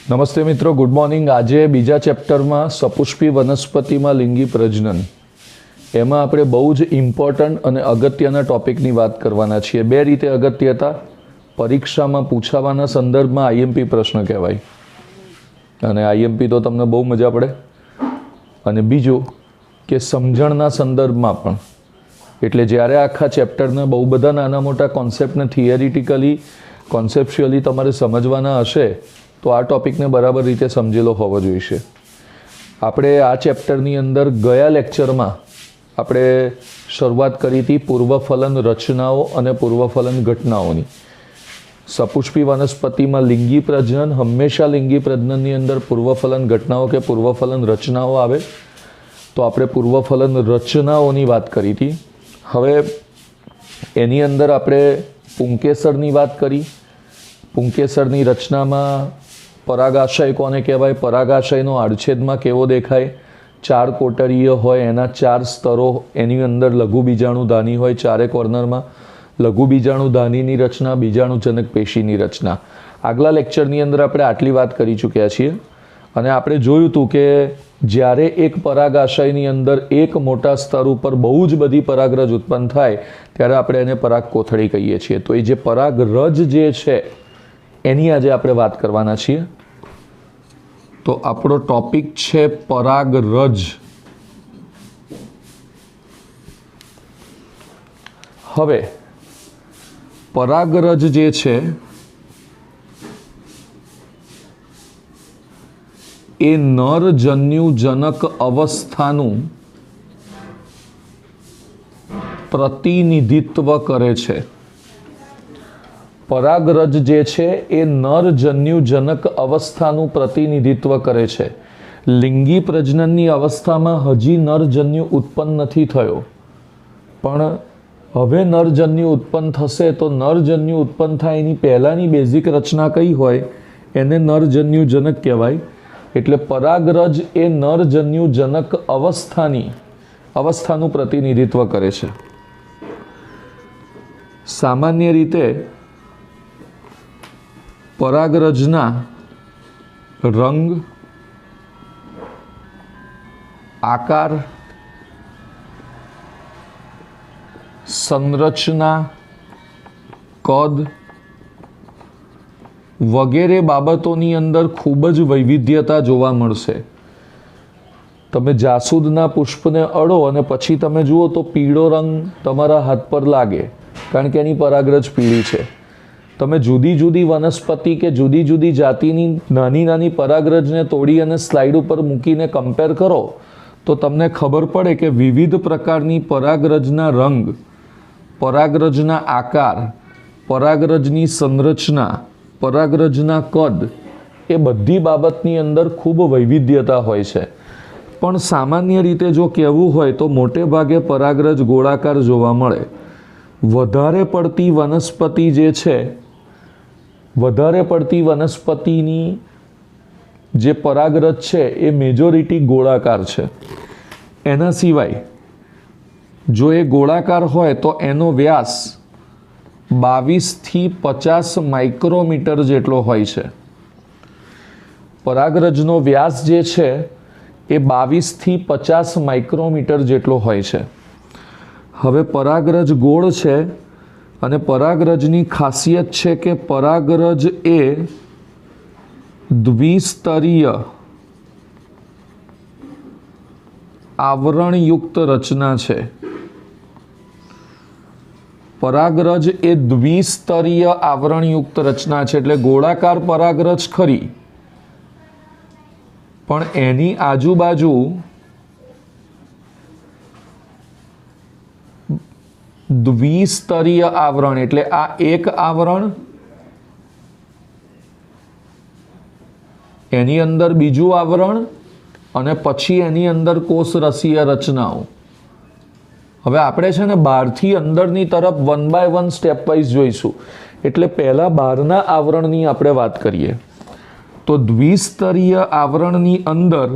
નમસ્તે મિત્રો, good morning. આજે બીજા ચેપ્ટરમાં સપુષ્પી વનસ્પતિમાં લિંગી પ્રજનન એમાં આપણે બહુ જ ઇમ્પોર્ટન્ટ અને અગત્યના ટોપિકની વાત કરવાના છીએ। બે રીતે અગત્યતા, પરીક્ષામાં પૂછાવાના સંદર્ભમાં આઈએમપી પ્રશ્ન કહેવાય અને આઈએમપી તો તમને બહુ મજા પડે, અને બીજું કે સમજણના સંદર્ભમાં પણ। એટલે જ્યારે આખા ચેપ્ટરના બહુ બધા નાના મોટા કોન્સેપ્ટને થિયરિટિકલી કોન્સેપ્ચ્યુઅલી તમારે સમજવાના હશે તો આ ટોપિકને બરાબર રીતે સમજેલો હોવો જોઈશે। આપણે આ ચેપ્ટરની અંદર ગયા લેક્ચરમાં આપણે શરૂઆત કરી હતી પૂર્વફલન રચનાઓ અને પૂર્વફલન ઘટનાઓની। સપુષ્પી વનસ્પતિમાં લિંગી પ્રજનન, હંમેશા લિંગી પ્રજનનની અંદર પૂર્વફલન ઘટનાઓ કે પૂર્વફલન રચનાઓ આવે, તો આપણે પૂર્વફલન રચનાઓની વાત કરી હતી। હવે એની અંદર આપણે પુંકેસરની વાત કરી। પુંકેસરની રચનામાં પરાગાશય કોને કહેવાય, પરાગાશયનો આડછેદમાં કેવો દેખાય, 4 કોટરીય હોય, એના 4 સ્તરો, એની અંદર લઘુ બીજાણુધાની હોય, ચારે કોર્નરમાં લઘુ બીજાણુધાનીની રચના, બીજાણુજનક પેશીની રચના। આગલા લેક્ચરની અંદર આપણે આટલી વાત કરી ચૂક્યા છીએ અને આપણે જોયું હતું કે જ્યારે એક પરાગાશયની અંદર એક મોટા સ્તર ઉપર બહુ જ બધી પરાગરજ ઉત્પન્ન થાય ત્યારે આપણે એને પરાગ કોથળી કહીએ છીએ। તો એ જે પરાગરજ જે છે એની આજે આપણે વાત કરવાના છીએ। તો આપણો ટોપિક છે પરાગરજ। હવે પરાગરજ જે છે એ નરજન્યુજનક અવસ્થાનું પ્રતિનિધિત્વ કરે છે। પરાગરજ જે છે એ નરજન્યુજનક અવસ્થાનું પ્રતિનિધિત્વ કરે છે। લિંગી પ્રજનનની અવસ્થામાં હજી નરજન્યુ ઉત્પન્ન નથી થયો, પણ હવે નરજન્યુ ઉત્પન્ન થશે, તો નરજન્યુ ઉત્પન્ન થાય એની પહેલાંની બેઝિક રચના કઈ હોય એને નરજન્યુજનક કહેવાય। એટલે પરાગરજ એ નરજન્યુજનક અવસ્થાનું પ્રતિનિધિત્વ કરે છે। સામાન્ય રીતે પરાગરજના રંગ, આકાર, સંરચના, કદ વગેરે બાબતોની અંદર ખૂબ જ વૈવિધ્યતા જોવા મળશે। તમે જાસૂદના પુષ્પને અડો અને પછી તમે જુઓ તો પીળો રંગ તમારા હાથ પર લાગે, કારણ કે એની પરાગરજ પીળી છે। તમે જુદી જુદી વનસ્પતિ કે જુદી જુદી જાતિની નાની નાની પરાગરજને તોડી અને સ્લાઇડ ઉપર મૂકીને કમ્પેર કરો તો તમને ખબર પડે કે વિવિધ પ્રકારની પરાગરજના રંગ, પરાગરજના આકાર, પરાગરજની સંરચના, પરાગરજના કદ એ બધી બાબતની અંદર ખૂબ વૈવિધ્યતા હોય છે। પણ સામાન્ય રીતે જો કહેવું હોય તો મોટે ભાગે પરાગરજ ગોળાકાર જોવા મળે। વધારે પડતી વનસ્પતિ જે છે, વધારે પડતી વનસ્પતિની જે પરાગરજ છે એ મેજોરિટી ગોળાકાર છે। એના સિવાય જો એ ગોળાકાર હોય તો એનો વ્યાસ 22 થી 50 માઇક્રોમીટર જેટલો હોય છે। પરાગરજનો વ્યાસ જે છે એ 22 થી 50 માઇક્રોમીટર જેટલો હોય છે। હવે પરાગરજ ગોળ છે અને પરાગરજની ખાસિયત છે કે પરાગરજ એ દ્વિસ્તરીય આવરણયુક્ત રચના છે। પરાગરજ એ દ્વિસ્તરીય આવરણયુક્ત રચના છે, એટલે ગોળાકાર પરાગરજ ખરી, પણ એની આજુબાજુ દ્વિસ્તરીય આવરણ, એટલે આ એક આવરણ, એની અંદર બીજું આવરણ અને પછી એની અંદર કોષરસીય રચનાઓ। હવે આપણે છે ને બહારથી અંદરની તરફ 1 બાય 1 સ્ટેપ વાઇઝ જોઈશું। એટલે પહેલાં બહારના આવરણની આપણે વાત કરીએ તો દ્વિસ્તરીય આવરણની અંદર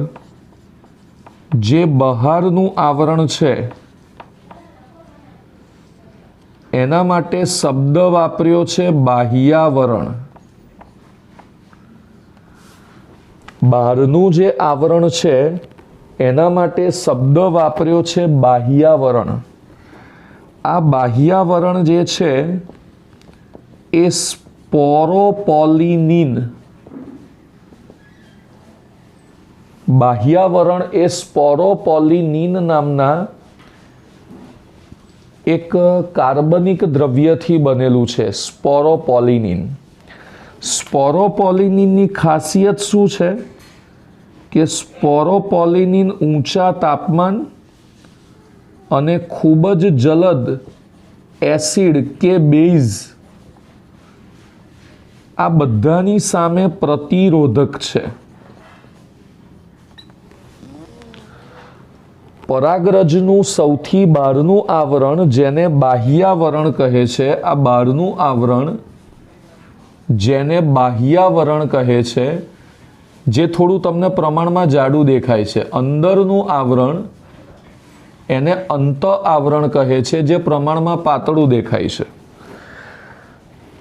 જે બહારનું આવરણ છે એના માટે શબ્દ વાપર્યો છે બાહ્યાવરણ। બહારનું જે આવરણ છે એના માટે શબ્દ વાપર્યો છે બાહ્યાવરણ. આ બાહ્યાવરણ જે છે એ સ્પોરોપોલિનિન. બાહ્યાવરણ એ સ્પોરોપોલિનિન નામના એક કાર્બનિક દ્રવ્યથી બનેલું છે. સ્પોરોપોલિનિન. સ્પોરોપોલિનિનની ખાસિયત શું છે કે સ્પોરોપોલિનિન ઊંચા તાપમાન અને ખૂબ જ જલદ એસિડ કે બેઝ આ બધાની સામે પ્રતિરોધક છે. પરાગરજનું સૌથી બહારનું આવરણ જેને બાહ્યાવરણ કહે છે, આ બહારનું આવરણ જેને બાહ્યાવરણ કહે છે, જે થોડું તમને પ્રમાણમાં જાડું દેખાય છે. અંદરનું આવરણ એને અંત આવરણ કહે છે, જે પ્રમાણમાં પાતળું દેખાય છે.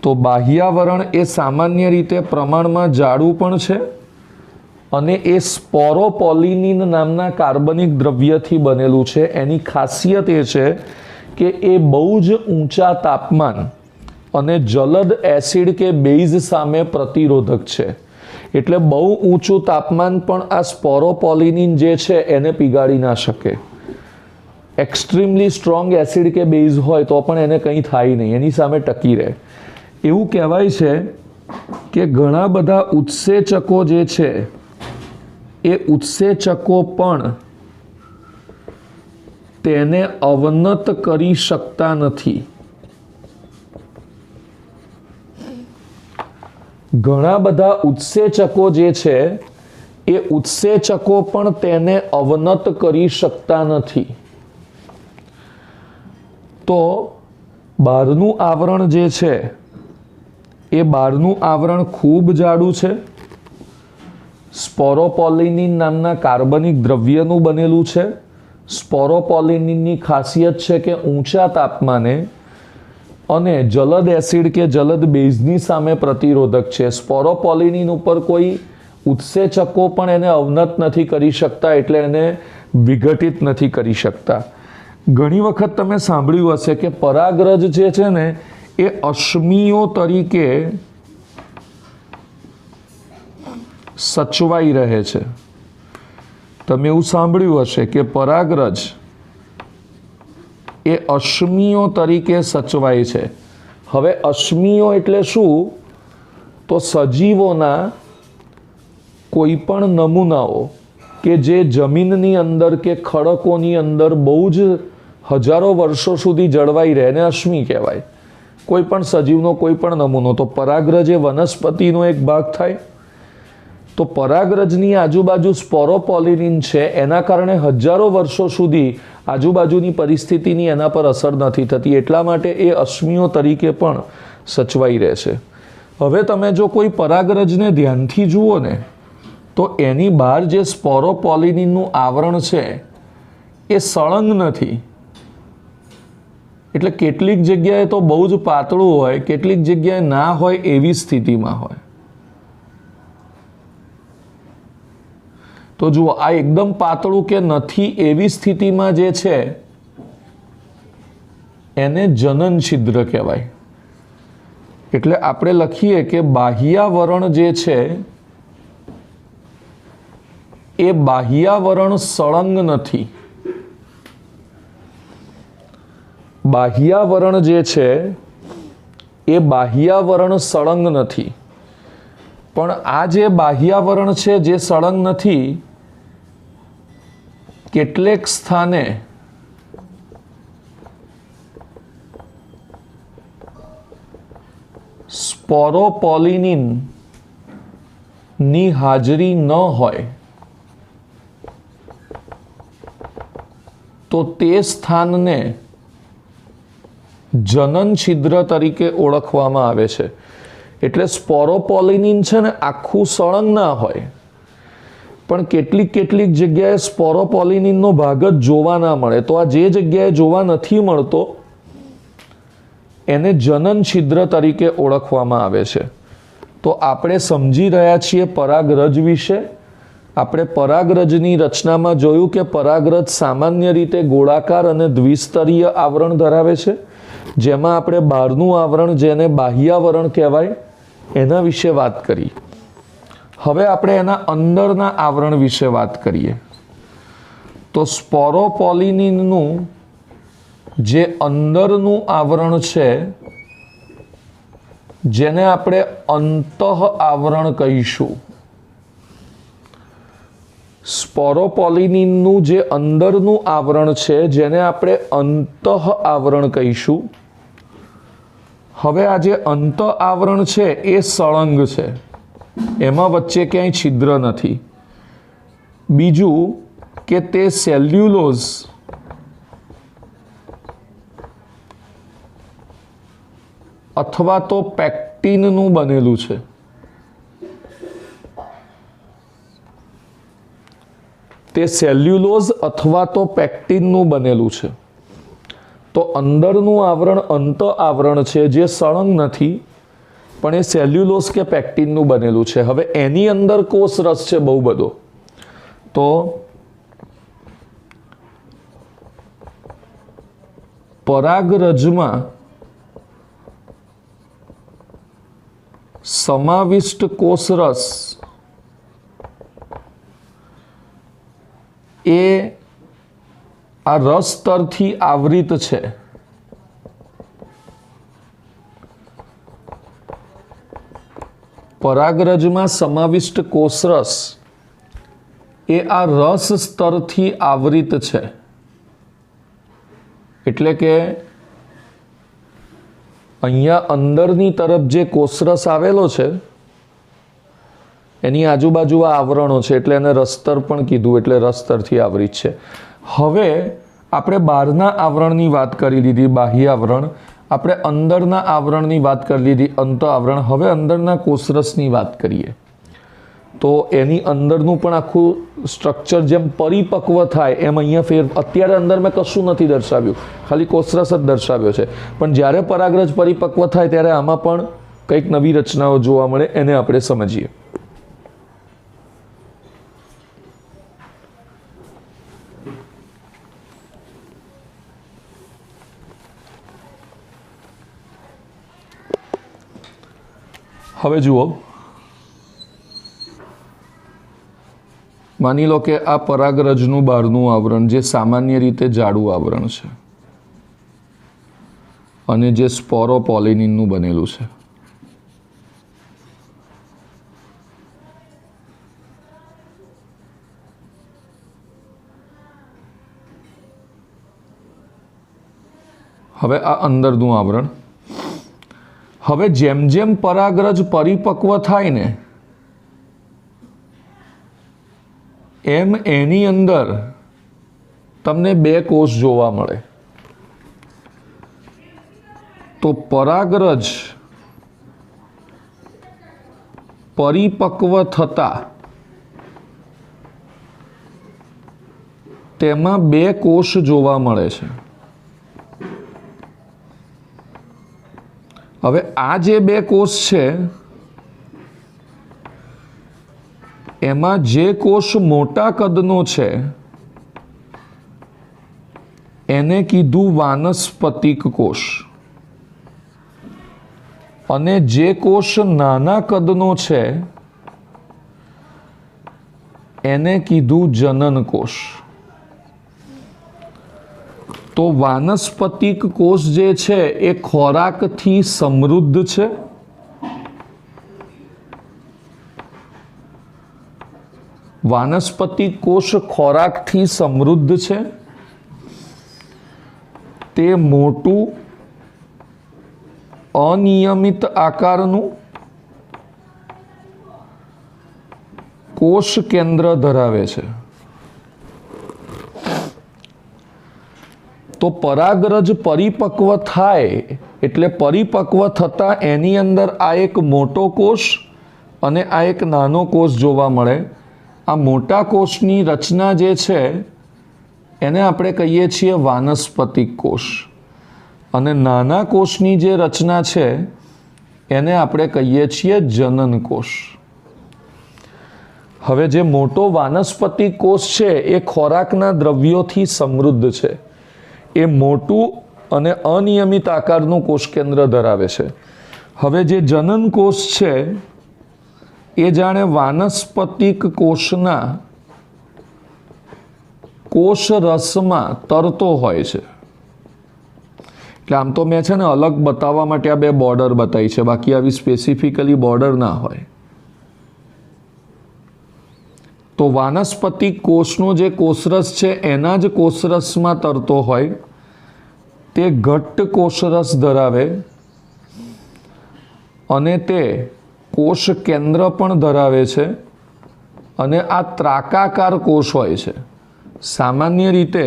તો બાહ્યાવરણ એ સામાન્ય રીતે પ્રમાણમાં જાડું પણ છે અને એ સ્પોરોપોલિનિન નામના કાર્બનિક દ્રવ્યથી બનેલું છે. એની ખાસિયત એ છે કે એ બહુ જ ઊંચા તાપમાન અને જલદ એસિડ કે બેઝ સામે પ્રતિરોધક છે. એટલે બહુ ઊંચું તાપમાન પણ આ સ્પોરોપોલિનિન જે છે એને પીગાળી ના શકે. એક્સ્ટ્રીમલી સ્ટ્રોંગ એસિડ કે બેઝ હોય તો પણ એને કંઈ થાય નહીં, એની સામે ટકી રહે. એવું કહેવાય છે કે ઘણા બધા ઉત્સેચકો જે છે એ ઉત્સેચકો પણ તેને અવનત કરી શકતા નથી. ઘણા બધા ઉત્સેચકો જે છે એ ઉત્સેચકો પણ તેને અવનત કરી શકતા નથી. તો બહારનું આવરણ જે છે એ બહારનું આવરણ ખૂબ જાડું છે. સ્પોરોપોલિનિન નામના કાર્બનિક દ્રવ્યનું બનેલું છે. સ્પોરોપોલિનિનની ખાસિયત છે કે ઊંચા તાપમાને અને જલદ એસિડ કે જલદ બેઝની સામે પ્રતિરોધક છે. સ્પોરોપોલિનિન ઉપર કોઈ ઉત્સેચકો પણ એને અવનત નથી કરી શકતા, એટલે એને વિઘટિત નથી કરી શકતા. ઘણી વખત તમે સાંભળ્યું હશે કે પરાગરજ જે છે ને એ અશ્મિઓ તરીકે સચવાઈ રહે છે. તમે એવું સાંભળ્યું હશે કે પરાગરજ એ અશ્મિઓ તરીકે સચવાય છે. હવે અશ્મિઓ એટલે શું? તો સજીવોના કોઈ પણ નમૂનાઓ કે જે જમીનની અંદર કે ખડકોની અંદર બહુ જ હજારો વર્ષો સુધી જળવાઈ રહે એને અશ્મિ કહેવાય. કોઈ પણ સજીવનો કોઈ પણ નમૂનો. તો પરાગરજ એ વનસ્પતિનો એક ભાગ થાય. તો પરાગરજની આજુબાજુ સ્પોરોપોલિનિન છે, એના કારણે હજારો વર્ષો સુધી આજુબાજુની પરિસ્થિતિની એના પર અસર નથી થતી. એટલા માટે એ અશ્મિઓ તરીકે પણ સચવાઈ રહે છે. હવે તમે જો કોઈ પરાગરજને ધ્યાનથી જુઓ ને તો એની બહાર જે સ્પોરોપોલિનિનનું આવરણ છે એ સળંગ નથી. એટલે કેટલીક જગ્યાએ તો બહુ જ પાતળું હોય, કેટલીક જગ્યાએ ના હોય એવી સ્થિતિમાં હોય. તો જુઓ, આ એકદમ પાતળું કે નથી એવી સ્થિતિમાં જે છે એને જનન છિદ્ર કહેવાય. એટલે આપણે લખીએ કે બાહ્યાવરણ જે છે એ બાહ્યાવરણ સળંગ નથી. બાહ્યાવરણ જે છે એ બાહ્યાવરણ સળંગ નથી. પણ આ જે બાહ્યાવરણ છે જે સળંગ નથી, કેટલેક સ્થાને સ્પોરોપોલિનિન ની હાજરી ન હોય તો તે સ્થાનને જનન છિદ્ર તરીકે ઓળખવામાં આવે છે. એટલે સ્પોરોપોલિનિન છે ને આખું સળંગ ના હોય, પણ કેટલીક જગ્યાએ સ્પોરોપોલિનિનનો ભાગ જ જોવા ના મળે. તો આ જે જગ્યાએ જોવા નથી મળતો એને જનન છિદ્ર તરીકે ઓળખવામાં આવે છે. તો આપણે સમજી રહ્યા છીએ પરાગરજ વિશે આપણે પરાગરજની રચનામાં જોયું કે પરાગરજ સામાન્ય રીતે ગોળાકાર અને દ્વિસ્તરીય આવરણ ધરાવે છે, જેમાં આપણે બહારનું આવરણ જેને બાહ્યાવરણ કહેવાય એના વિશે વાત કરી. હવે આપણે એના અંદરના આવરણ વિશે વાત કરીએ. તો સ્પોરોપોલિનનું જે અંદરનું આવરણ છે જેને આપણે અંતઃ આવરણ કહીશું. સ્પોરોપોલિનનું જે અંદરનું આવરણ છે જેને આપણે અંતઃ આવરણ કહીશું. હવે આ જે અંતઃ આવરણ છે એ સળંગ છે, એમાં વચ્ચે ક્યાંય છિદ્ર નથી. બીજું કે તે સેલ્યુલોઝ અથવા તો પેક્ટિનનું બનેલું છે. તે સેલ્યુલોઝ અથવા તો પેક્ટિનનું બનેલું છે. તો અંદરનું આવરણ અંત આવરણ છે જે સળંગ નથી, પણ એ સેલ્યુલોઝ કે પેક્ટિનનું બનેલું છે. હવે એની અંદર કોષ રસ છે બહુ બધો. તો પરાગરજમાં સમાવિષ્ટ કોષરસ એ આ રસ સ્તરથી આવૃત છે. પરાગરજમાં સમાવિષ્ટ કોષરસ એ આ રસ સ્તરથી આવૃત છે. એટલે કે અહીંયા અંદરની તરફ જે કોષરસ આવેલો છે એની આજુબાજુ આ આવરણો છે, એટલે એને રસસ્તર પણ કીધું, એટલે રસસ્તરથી આવૃત છે. હવે આપણે બહારના આવરણની વાત કરી લીધી, બાહ્ય આવરણ. આપણે અંદરના આવરણની વાત કરી લીધી, અંત આવરણ. હવે અંદરના કોષરસની વાત કરીએ. તો એની અંદરનું પણ આખું સ્ટ્રક્ચર જેમ પરિપક્વ થાય એમ અહીંયા અત્યારે અંદર મેં કશું નથી દર્શાવ્યું, ખાલી કોષરસ જ દર્શાવ્યો છે. પણ જ્યારે પરાગરજ પરિપક્વ થાય ત્યારે આમાં પણ કંઈક નવી રચનાઓ જોવા મળે, એને આપણે સમજીએ. હવે જુઓ, માની લો કે આ પરાગરજનું બહારનું આવરણ જે સામાન્ય રીતે જાડું આવરણ છે અને જે સ્પોરોપોલિનનું બનેલું છે. હવે આ અંદરનું આવરણ. હવે જેમ જેમ પરાગરજ પરિપક્વ થાય ને એમ એની અંદર તમને બે કોષ જોવા મળે. તો પરાગરજ પરિપક્વ થતા તેમાં બે કોષ જોવા મળે છે. હવે આ જે બે કોષ છે એમાં જે કોષ મોટા કદનો છે એને કીધું વાનસ્પતિક કોષ, અને જે કોષ નાના કદનો છે એને કીધું જનન કોષ. તો વાનસ્પતિક કોષ જે છે એ ખોરાકથી સમૃદ્ધ છે. વાનસ્પતિક કોષ ખોરાકથી સમૃદ્ધ છે. તે મોટું અનિયમિત આકારનું કોષ કેન્દ્ર ધરાવે છે. તો પરાગરજ પરિપક્વ થાય એટલે પરિપક્વ થતાં એની અંદર આ એક મોટો કોષ અને આ એક નાનો કોષ જોવા મળે. આ મોટા કોષની રચના જે છે એને આપણે કહીએ છીએ વાનસ્પતિક કોષ, અને નાના કોષની જે રચના છે એને આપણે કહીએ છીએ જનન કોષ. હવે જે મોટો વાનસ્પતિક કોષ છે એ ખોરાકના દ્રવ્યોથી સમૃદ્ધ છે. એ મોટું અને અનિયમિત આકારનું કોષ કેન્દ્ર ધરાવે છે. હવે જે જનન કોષ છે એ જાણે વાનસ્પતિક કોષના કોષ રસમાં તરતો હોય છે. એટલે આમ તો મેં છે ને અલગ બતાવવા માટે આ બે બોર્ડર બતાવી છે, બાકી આવી સ્પેસિફિકલી બોર્ડર ના હોય. તો વાનસ્પતિક કોષનો જે કોષરસ છે એના જ કોષરસમાં તરતો હોય તે ઘટ્ટ કોષરસ ધરાવે અને તે કોષ કેન્દ્ર પણ ધરાવે છે અને આ ત્રાકાકાર કોષ હોય છે. સામાન્ય રીતે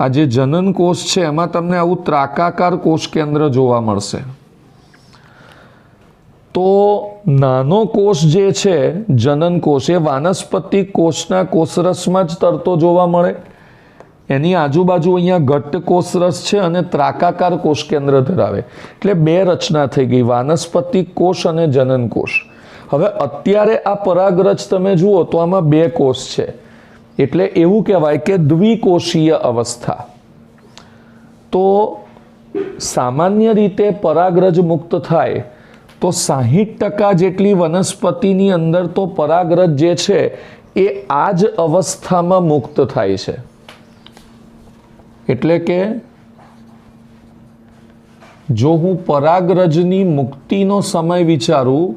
આ જે જનન કોષ છે એમાં તમને આવું ત્રાકાકાર કોષ કેન્દ્ર જોવા મળશે. તો નાનો કોષ જે છે જનન કોષ એ વાનસ્પતિક કોષના કોષરસમાં જ તરતો જોવા મળે. એની આજુબાજુ અહીંયા ઘટ્ટ કોષરસ છે અને ત્રાકાકાર કોષ કેન્દ્ર ધરાવે. એટલે બે રચના થઈ ગઈ, વાનસ્પતિક કોષ અને જનન કોષ. હવે અત્યારે આ પરાગરજ તમે જુઓ તો આમાં બે કોષ છે, એટલે એવું કહેવાય કે દ્વિકોષીય અવસ્થા. તો સામાન્ય રીતે પરાગરજ મુક્ત થાય તો 60% જેટલી વનસ્પતિની અંદર તો પરાગરજ જે છે એ આ જ અવસ્થામાં મુક્ત થાય છે. એટલે કે જો હું પરાગરજની મુક્તિનો સમય વિચારું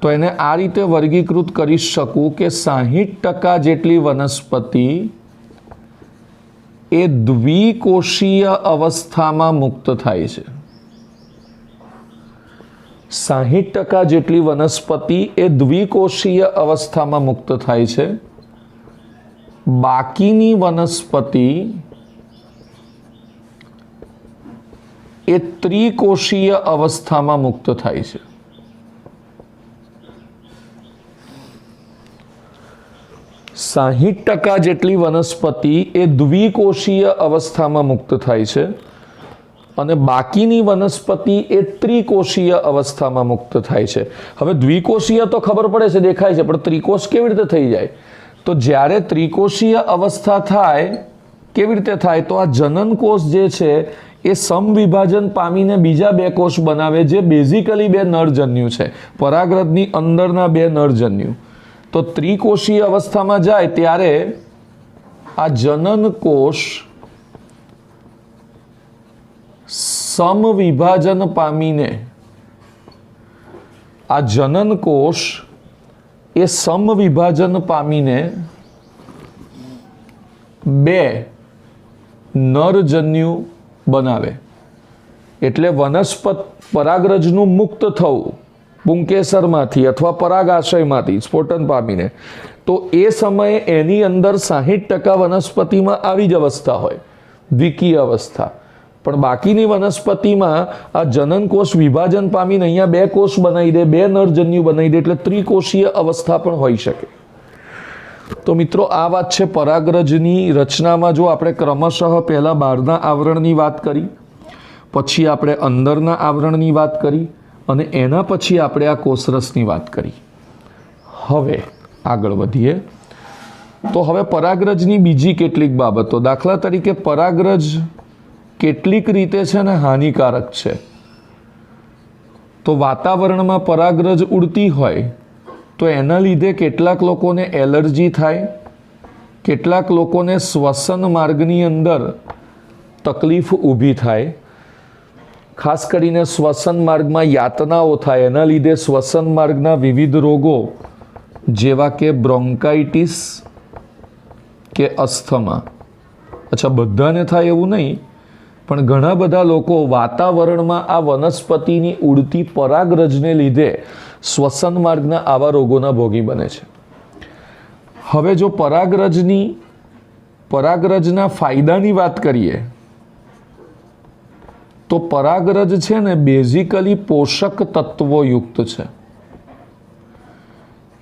તો એને આ રીતે વર્ગીકૃત કરી શકું કે 60% જેટલી વનસ્પતિ એ દ્વિકોષીય અવસ્થામાં મુક્ત થાય છે. 60% જેટલી વનસ્પતિ એ દ્વિકોષીય અવસ્થામાં મુક્ત થાય છે. બાકીની વનસ્પતિ એ ત્રિકોષીય અવસ્થામાં મુક્ત થાય છે. સાહીઠ ટકા જેટલી વનસ્પતિ એ દ્વિકોષીય અવસ્થામાં મુક્ત થાય છે અને બાકીની વનસ્પતિ એ ત્રિકોષીય અવસ્થામાં મુક્ત થાય છે. હવે દ્વિકોષીય તો ખબર પડે છે, દેખાય છે, પણ ત્રિકોષ કેવી રીતે થઈ જાય? તો જ્યારે ત્રિકોષીય અવસ્થા થાય કેવી રીતે થાય? તો આ જનન કોષ જે છે એ સમવિભાજન પામીને બીજા બે કોષ બનાવે જે બેઝિકલી બે નરજન્યુ છે, પરાગરજની અંદરના બે નરજન્યુ. તો ત્રિકોષીય અવસ્થામાં જાય ત્યારે આ જનન કોષ સમવિભાજન પામીને આ જનન કોષ એ સમવિભાજન પામીને બે નરજન્યુ બનાવે. એટલે વનસ્પત પરાગરજનું મુક્ત થવું પુંકેસરમાંથી અથવા પરાગાશયમાંથી સ્ફોટન પામીને, તો એ સમયે એની અંદર 60% વનસ્પતિમાં આવી જ અવસ્થા હોય, દ્વિકીય અવસ્થા. પણ બાકીની વનસ્પતિમાં આ જનન કોષ વિભાજન પામીને અહીંયા બે કોષ બનાવી દે, બે નરજન્યુ બનાવી દે, એટલે ત્રિકોષીય અવસ્થા પણ હોઈ શકે. તો મિત્રો આ વાત છે પરાગરજની રચનામાં. જો આપણે ક્રમશઃ પહેલાં બહારના આવરણની વાત કરી, પછી આપણે અંદરના આવરણની વાત કરી અને એના પછી આપણે આ કોષરસની વાત કરી. હવે આગળ વધીએ તો હવે પરાગરજની બીજી કેટલીક બાબતો, દાખલા તરીકે પરાગરજ કેટલીક રીતે છે ને હાનિકારક છે. તો વાતાવરણમાં પરાગરજ ઉડતી હોય તો એના લીધે કેટલાક લોકોને એલર્જી થાય, કેટલાક લોકોને શ્વસન માર્ગની અંદર તકલીફ ઊભી થાય. ખાસ કરીને શ્વસન માર્ગમાં યાતનાઓ થાય, એના લીધે શ્વસન માર્ગના વિવિધ રોગો જેવા કે બ્રોન્કાઇટિસ કે અસ્થમા. અચ્છા, બધાને થાય એવું નહીં, પણ ઘણા બધા લોકો વાતાવરણમાં આ વનસ્પતિની ઉડતી પરાગરજને લીધે શ્વસન માર્ગના આવા રોગોના ભોગી બને છે. હવે જો પરાગરજના ફાયદાની વાત કરીએ તો પરાગરજ છે ને બેઝિકલી પોષક તત્વોયુક્ત છે.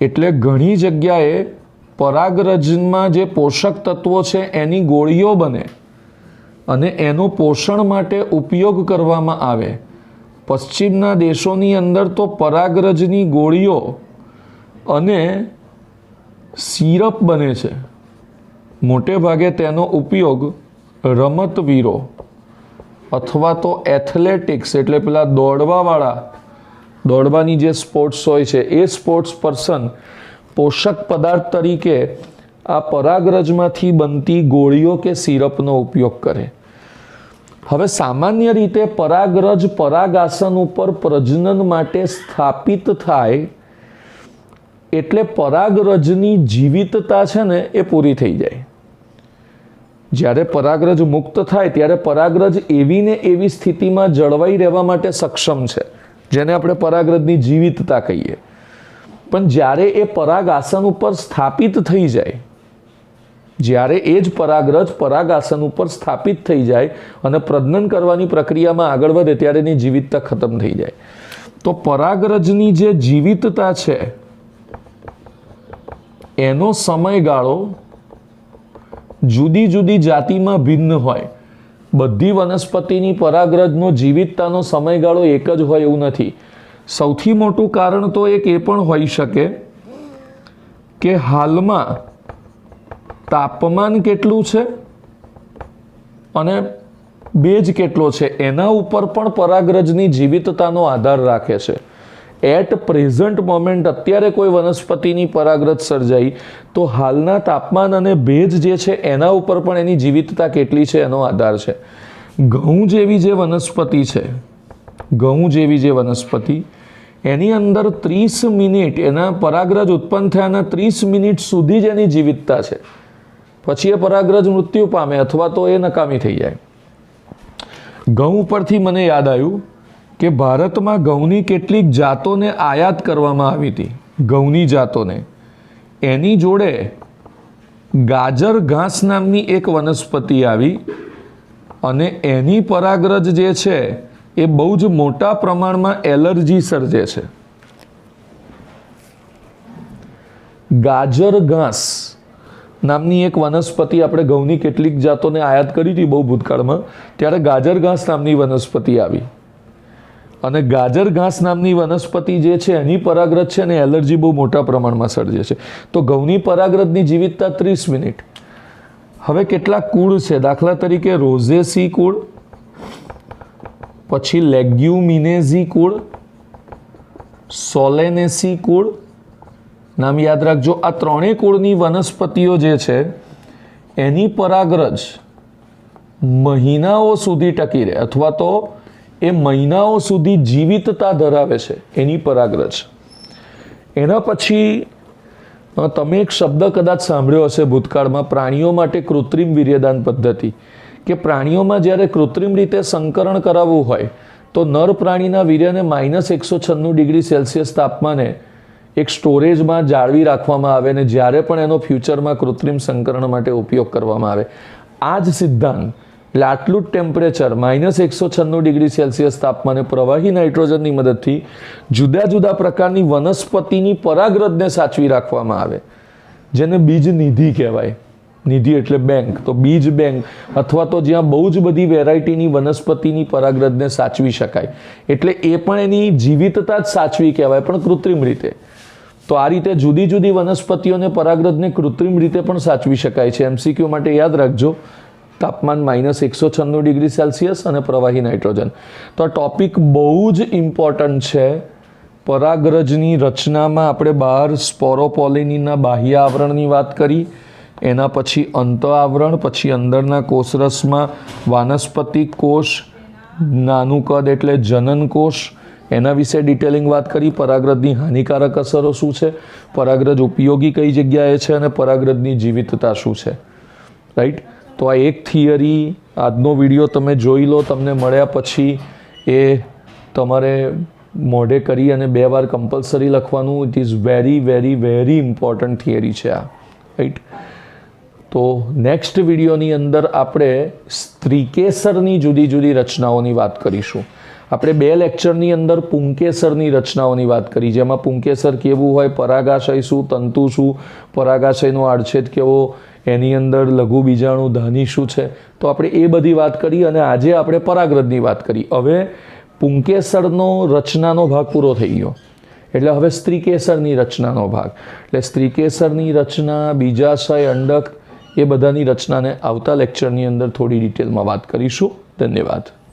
એટલે ઘણી જગ્યાએ પરાગરજમાં જે પોષક તત્વો છે એની ગોળીઓ બને અને એનો પોષણ માટે ઉપયોગ કરવામાં આવે. પશ્ચિમના દેશોની અંદર તો પરાગરજની ગોળીઓ અને સિરપ બને છે. મોટે ભાગે તેનો ઉપયોગ રમતવીરો અથવા તો એથ્લેટિક્સ એટલે પેલા દોડવાની જે સ્પોર્ટ્સ હોય છે એ સ્પોર્ટ્સ પર્સન પોષક પદાર્થ તરીકે આ પરાગરજમાંથી બનતી ગોળીઓ કે સિરપનો ઉપયોગ કરે. હવે સામાન્ય રીતે પરાગરજ પરાગાસન ઉપર પ્રજનન માટે સ્થાપિત થાય એટલે પરાગરજની જીવિતતા છે ને એ પૂરી થઈ જાય. જ્યારે પરાગરજ મુક્ત થાય ત્યારે પરાગરજ એવી ને એવી સ્થિતિમાં જળવાઈ રહેવા માટે સક્ષમ છે, જેને આપણે પરાગરજની જીવિતતા કહીએ. પણ જ્યારે એ પરાગાસન ઉપર સ્થાપિત થઈ જાય, જ્યારે એ જ પરાગરજ પરાગાસન ઉપર સ્થાપિત થઈ જાય અને પ્રજનન કરવાની પ્રક્રિયામાં આગળ વધે ત્યારે એની જીવિતતા ખતમ થઈ જાય. તો પરાગરજની જે જીવિતતા છે એનો સમયગાળો જુદી જુદી જાતિમાં ભિન્ન હોય. બધી વનસ્પતિની પરાગરજનો જીવિતતાનો સમયગાળો એક જ હોય એવું નથી. સૌથી મોટું કારણ તો એક એ પણ હોઈ શકે કે હાલમાં તાપમાન કેટલું છે અને ભેજ કેટલો છે એના ઉપર પણ પરાગરજની જીવિતતાનો આધાર રાખે છે. એટ પ્રેઝન્ટ મોમેન્ટ અત્યારે કોઈ વનસ્પતિની પરાગરજ સર્જાઈ તો હાલના તાપમાન અને ભેજ જે છે એના ઉપર પણ એની જીવિતતા કેટલી છે એનો આધાર છે. ઘઉં જેવી જે વનસ્પતિ એની અંદર 30 મિનિટ એના પરાગરજ ઉત્પન્ન થયાના 30 મિનિટ સુધી જ એની જીવિતતા છે. પછી એ પરાગરજ મૃત્યુ પામે અથવા તો એ નકામી થઈ જાય. ઘઉં પરથી મને યાદ આવ્યું કે ભારતમાં ઘઉંની કેટલીક જાતોને આયાત કરવામાં આવી હતી. ઘઉંની જાતોને એની જોડે ગાજર ઘાસ નામની એક વનસ્પતિ આવી અને એની પરાગરજ જે છે એ બહુ જ મોટા પ્રમાણમાં એલર્જી સર્જે છે. ગાજર ઘાસ નામની એક વનસ્પતિ આપણે ઘઉંની કેટલીક જાતોને આયાત કરી હતી બહુ ભૂતકાળમાં, ત્યારે ગાજર ઘાસ નામની વનસ્પતિ આવી અને ગાજર ઘાસ નામની વનસ્પતિ જે છે એની પરાગરજ છે ને એલર્જી બહુ મોટા પ્રમાણમાં સર્જે છે. તો ઘઉંની પરાગરજની જીવિતતા 30 મિનિટ. હવે કેટલાક કુળ છે, દાખલા તરીકે રોઝેસી કુળ, પછી લેગ્યુમિનેઝી કુળ, સોલેનેસી કુળ, નામ યાદ રાખજો. આ ત્રણેય કુળની વનસ્પતિઓ જે છે એની પરાગરજ મહિનાઓ સુધી ટકી રહે અથવા તો એ મહિનાઓ સુધી જીવિતતા ધરાવે છે એની પરાગરજ. એના પછી તમે એક શબ્દ કદાચ સાંભળ્યો હશે ભૂતકાળમાં, પ્રાણીઓ માટે કૃત્રિમ વીર્યદાન પદ્ધતિ. કે પ્રાણીઓમાં જ્યારે કૃત્રિમ રીતે સંકરણ કરાવવું હોય તો નર પ્રાણીના વીર્યને -196 તાપમાને એક સ્ટોરેજમાં જાળવી રાખવામાં આવે અને જ્યારે પણ એનો ફ્યુચરમાં કૃત્રિમ સંકરણ માટે ઉપયોગ કરવામાં આવે. આ જ સિદ્ધાંત એટલે આટલું જ ટેમ્પરેચર -196 તાપમાને પ્રવાહી નાઇટ્રોજનની મદદથી જુદા જુદા પ્રકારની વનસ્પતિની પરાગરજને સાચવી રાખવામાં આવે, જેને બીજ નિધિ કહેવાય. નિધિ એટલે બેંક, તો બીજ બેંક અથવા તો જ્યાં બહુ જ બધી વેરાયટીની વનસ્પતિની પરાગરજને સાચવી શકાય. એટલે એ પણ એની જીવિતતા જ સાચવી કહેવાય, પણ કૃત્રિમ રીતે. તો આ રીતે જુદી જુદી વનસ્પતિઓને પરાગરજને કૃત્રિમ રીતે પણ સાચવી શકાય છે. MCQ માટે યાદ રાખજો, તાપમાન -196 અને પ્રવાહી નાઇટ્રોજન. તો આ ટોપિક બહુ જ ઇમ્પોર્ટન્ટ છે. પરાગરજની રચનામાં આપણે બહાર સ્પોરોપોલિનીના બાહ્ય આવરણની વાત કરી, એના પછી અંત આવરણ, પછી અંદરના કોષરસમાં વાનસ્પતિક કોષ, નાનું કદ એટલે જનન કોષ, એના વિશે ડિટેલિંગ વાત કરી. પરાગરજની હાનિકારક અસરો શું છે, પરાગરજ ઉપયોગી કઈ જગ્યાએ છે અને પરાગરજની જીવિતતા શું છે. રાઈટ. તો આ એક થિયરી, આજનો વિડીયો તમે જોઈ લો. તમને મળ્યા પછી એ તમારે મોઢે કરી અને 2 વાર કમ્પલસરી લખવાનું. It is very very very important theory છે આ. રાઈટ. તો નેક્સ્ટ વિડીયોની અંદર આપણે સ્ત્રીકેસરની જુદી જુદી રચનાઓની વાત કરીશું. આપણે 2 લેક્ચરની અંદર પુંકેસરની રચનાઓની વાત કરી, જેમાં પુંકેસર કેવું હોય, પરાગાશય શું, તંતુ શું, પરાગાશયનો આડછેદ કેવો, એની અંદર લઘુ બીજાણુ ધાની શું છે. તો આપણે એ બધી વાત કરી અને આજે આપણે પરાગરજની વાત કરી. હવે પુંકેસરનો રચનાનો ભાગ પૂરો થઈ ગયો. એટલે હવે સ્ત્રીકેસરની રચનાનો ભાગ. એટલે સ્ત્રીકેસરની રચના, બીજાશય, અંડક એ બધાની રચનાને આવતા લેક્ચરની અંદર થોડી ડિટેલમાં વાત કરીશું. ધન્યવાદ.